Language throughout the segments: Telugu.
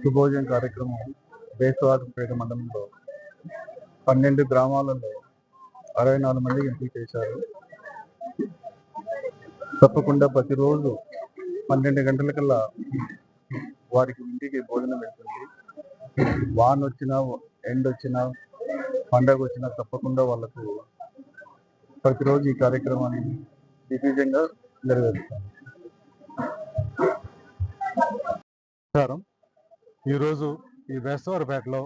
శుభోదయం కార్యక్రమం బేస్తవారిపేట మండలంలో 12 గ్రామాలలో 64 మంది ఎంపిక చేశారు. తప్పకుండా ప్రతిరోజు 12 గంటలకల్లా వారికి ఇంటికి భోజనం వెళ్తుంది. వాన వచ్చినా, ఎండ వచ్చినా, పండగ వచ్చినా తప్పకుండా వాళ్ళకు ప్రతిరోజు ఈ కార్యక్రమాన్ని దిగ్విజయంగా నెరవేరుస్తాం. ఈరోజు ఈ బేస్తవారిపేటలో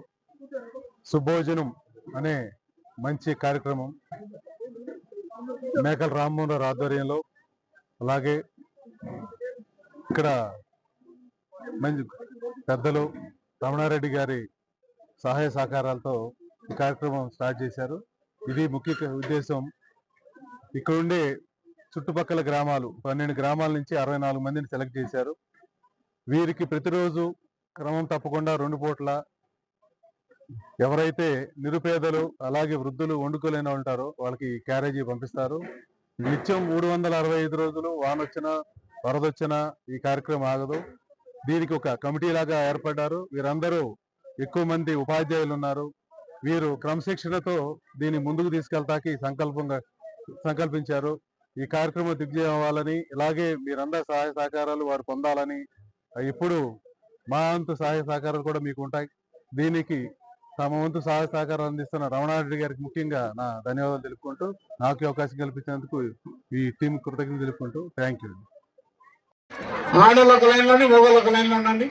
శుభోజనం అనే మంచి కార్యక్రమం మేకల రామ్మోహన్ రావు ఆధ్వర్యంలో, అలాగే ఇక్కడ మంచి పెద్దలు రమణారెడ్డి గారి సహాయ సహకారాలతో ఈ కార్యక్రమం స్టార్ట్ చేశారు. ఇది ముఖ్య ఉద్దేశం, ఇక్కడుండే చుట్టుపక్కల గ్రామాలు 12 గ్రామాల నుంచి 64 మందిని సెలెక్ట్ చేశారు. వీరికి ప్రతిరోజు క్రమం తప్పకుండా 2 పూట్ల ఎవరైతే నిరుపేదలు అలాగే వృద్ధులు వండుకోలేని ఉంటారో వాళ్ళకి క్యారేజీ పంపిస్తారు. నిత్యం 365 రోజులు వానొచ్చినా వరదొచ్చినా ఈ కార్యక్రమం ఆగదు. దీనికి ఒక కమిటీ లాగా ఏర్పడ్డారు. వీరందరూ ఎక్కువ మంది ఉపాధ్యాయులు ఉన్నారు. వీరు క్రమశిక్షణతో దీన్ని ముందుకు తీసుకెళ్తాకి సంకల్పించారు. ఈ కార్యక్రమం దిగ్విజయం అవ్వాలని, ఇలాగే మీరందరూ సహాయ సహకారాలు వారు పొందాలని, ఇప్పుడు మా వంతు సహాయ సహకారాలు కూడా మీకు ఉంటాయి. దీనికి తమ వంతు సహాయ సహకారాలు అందిస్తున్న రమణారెడ్డి గారికి ముఖ్యంగా నా ధన్యవాదాలు తెలుపుకుంటూ, నాకు అవకాశం కల్పించినందుకు ఈ టీం కృతజ్ఞతలు తెలుపుకుంటూ థ్యాంక్ యూ. ఆడోళ్ళ ఒక లైన్లోని మగవాళ్ళ ఒక లైన్లో ఉండండి.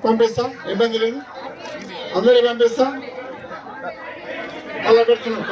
పంపిస్తాం, ఇబ్బంది లేదు, అందరికీ పంపిస్తాం. అలా పెడుతున్నాం.